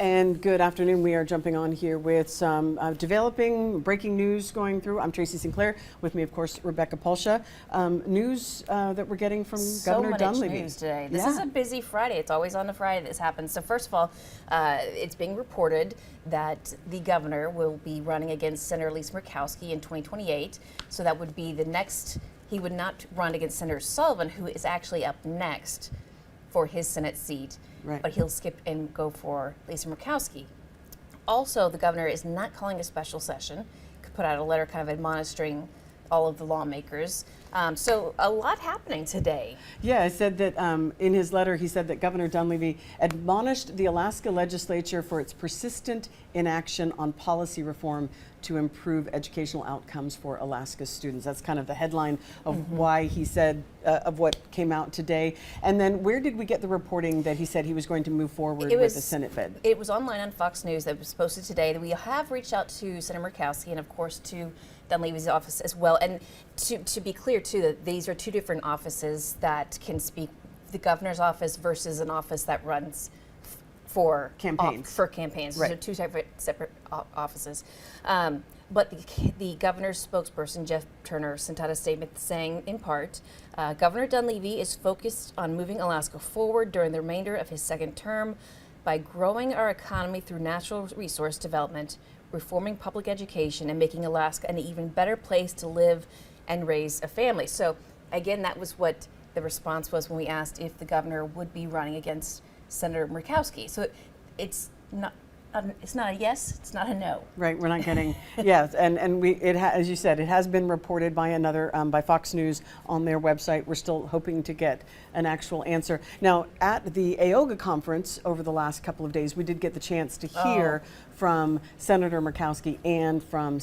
And good afternoon. We are jumping on here with some developing breaking news going through. I'm Tracy Sinclaire. With me, of course, Rebecca Palsha. News that we're getting from Governor Dunleavy. So much news today. This is a busy Friday. It's always on a Friday this happens. So first of all, it's being reported that the governor will be running against Senator Lisa Murkowski in 2028. So that would be the next. He would not run against Senator Sullivan, who is actually up next for his Senate seat. Right. But he'll skip and go for Lisa Murkowski. Also, the governor is not calling a special session. Could put out a letter kind of admonishing all of the lawmakers. So a lot happening today. Yeah, I said that in his letter, he said that Governor Dunleavy admonished the Alaska legislature for its persistent inaction on policy reform to improve educational outcomes for Alaska students. That's kind of the headline of why he said, of what came out today. And then where did we get the reporting that he said he was going to move forward with the Senate bid? It was online on Fox News that was posted today. We have reached out to Senator Murkowski and, of course, to Dunleavy's office as well. And to be clear, too, that these are two different offices that can speak, the governor's office versus an office that runs for campaigns. Right. So two separate offices. But the governor's spokesperson, Jeff Turner, sent out a statement saying, in part, Governor Dunleavy is focused on moving Alaska forward during the remainder of his second term by growing our economy through natural resource development, reforming public education, and making Alaska an even better place to live and raise a family. So again, that was what the response was when we asked if the governor would be running against Senator Murkowski. So it's not a yes, it's not a no. Right, we're not getting, yes, and as you said, it has been reported by by Fox News on their website. We're still hoping to get an actual answer. Now, at the AOGA conference over the last couple of days, we did get the chance to hear from Senator Murkowski and from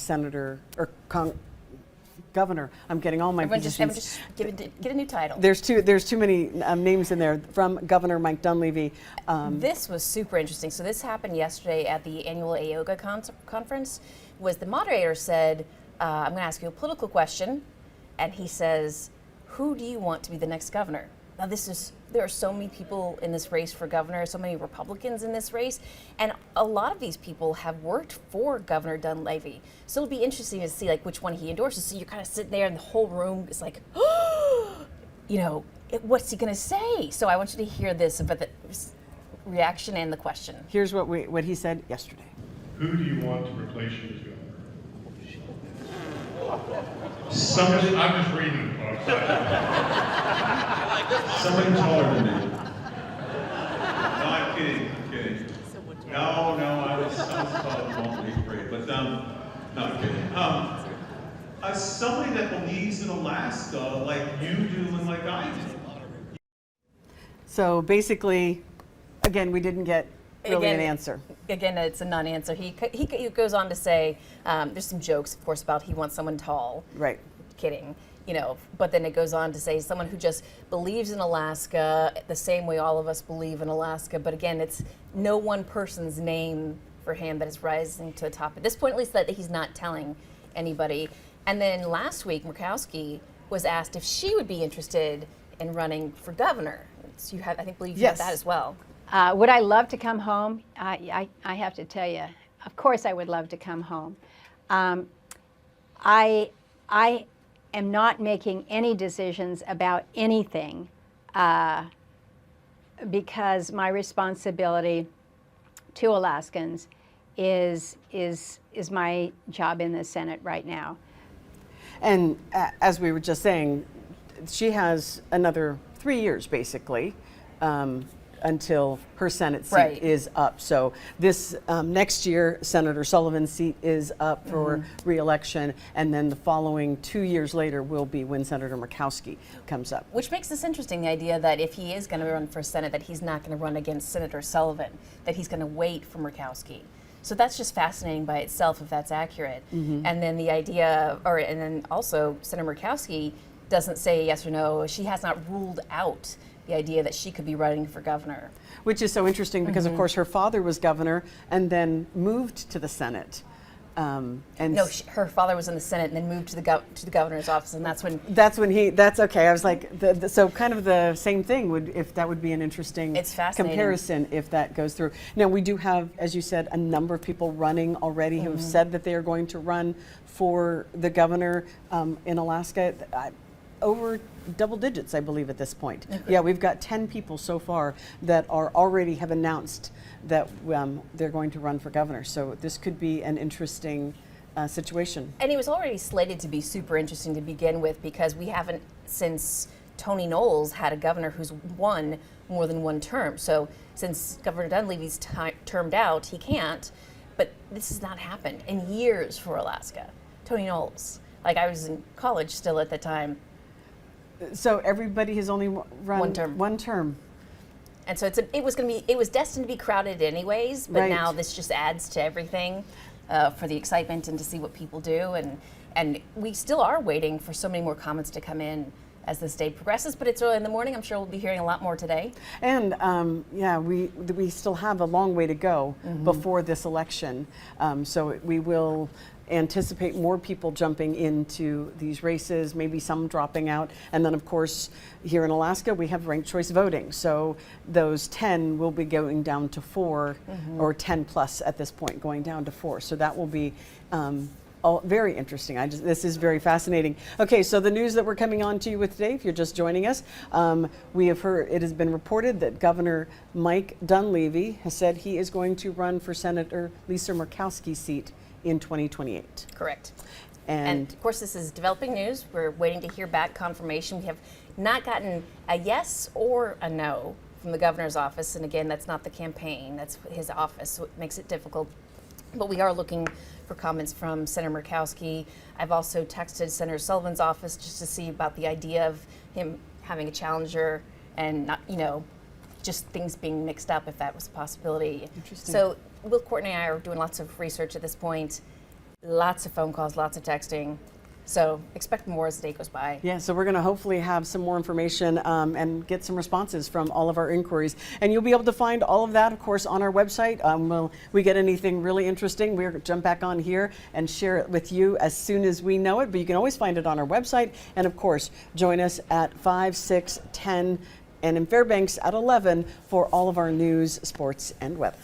Governor. I'm getting all my positions. Just get a new title. There's too many names in there. From Governor Mike Dunleavy. This was super interesting. So this happened yesterday at the annual AOGA conference. Was the moderator said, "I'm going to ask you a political question," and he says, "Who do you want to be the next governor?" Now there are so many people in this race for governor, so many Republicans in this race, and a lot of these people have worked for Governor Dunleavy. So it'll be interesting to see like which one he endorses. So you're kind of sitting there and the whole room is like, what's he going to say? So I want you to hear this about the reaction and the question. Here's what he said yesterday. Who do you want to replace you as governor? Somebody, I'm just reading, folks. Somebody taller than me. No, I'm kidding. No, I was taller than me, great. But no, I'm kidding. Somebody that believes in Alaska like you do and like I do. So basically, again, we didn't get really an answer. Again, it's a non-answer. He goes on to say, there's some jokes, of course, about he wants someone tall. Right. Kidding. But then it goes on to say someone who just believes in Alaska the same way all of us believe in Alaska. But again, it's no one person's name for him that is rising to the top at this point, at least that he's not telling anybody. And then last week, Murkowski was asked if she would be interested in running for governor. So you have, I believe you have that as well. Would I love to come home? I have to tell you, of course I would love to come home. I am not making any decisions about anything because my responsibility to Alaskans is my job in the Senate right now. And as we were just saying, she has another 3 years basically until her Senate seat is up. So this next year, Senator Sullivan's seat is up for re-election, and then the following 2 years later will be when Senator Murkowski comes up. Which makes this interesting, the idea that if he is going to run for Senate, that he's not going to run against Senator Sullivan, that he's going to wait for Murkowski. So that's just fascinating by itself, if that's accurate. And then the idea, and then also Senator Murkowski doesn't say yes or no. She has not ruled out the idea that she could be running for governor. Which is so interesting because, of course, her father was governor and then moved to the Senate. And No, her father was in the Senate and then moved to the governor's office, and that's when. that's okay. I was like, so kind of the same thing if that would be an interesting It's fascinating. comparison if that goes through. Now we do have, as you said, a number of people running already who have said that they are going to run for the governor in Alaska. Over double digits, I believe, at this point. Okay. Yeah, we've got 10 people so far that are already have announced that they're going to run for governor. So this could be an interesting situation. And he was already slated to be super interesting to begin with, because we haven't, since Tony Knowles, had a governor who's won more than one term. So since Governor Dunleavy's termed out, he can't. But this has not happened in years for Alaska. Tony Knowles. Like, I was in college still at the time. So everybody has only run One term. And so it was destined to be crowded anyways, but Right. now this just adds to everything for the excitement and to see what people do. And we still are waiting for so many more comments to come in as this day progresses, but it's early in the morning. I'm sure we'll be hearing a lot more today. And we still have a long way to go before this election. So we will anticipate more people jumping into these races, maybe some dropping out. And then, of course, here in Alaska, we have ranked choice voting. So those 10 will be going down to 4, or 10 plus at this point, going down to 4. So that will be very interesting. This is very fascinating. Okay, so the news that we're coming on to you with today, if you're just joining us, we have heard, it has been reported that Governor Mike Dunleavy has said he is going to run for Senator Lisa Murkowski's seat in 2028. Correct. And of course, this is developing news. We're waiting to hear back confirmation. We have not gotten a yes or a no from the governor's office. And again, that's not the campaign, that's his office, so it makes it difficult. But we are looking for comments from Senator Murkowski. I've also texted Senator Sullivan's office just to see about the idea of him having a challenger and not, just things being mixed up, if that was a possibility. Interesting. So Will Courtney and I are doing lots of research at this point, lots of phone calls, lots of texting. So expect more as the day goes by. yeah, so we're going to hopefully have some more information and get some responses from all of our inquiries. And you'll be able to find all of that, of course, on our website. Will we get anything really interesting, we'll jump back on here and share it with you as soon as we know it. But you can always find it on our website. And of course, join us at 5, 6, 10, and in Fairbanks at 11 for all of our news, sports, and weather.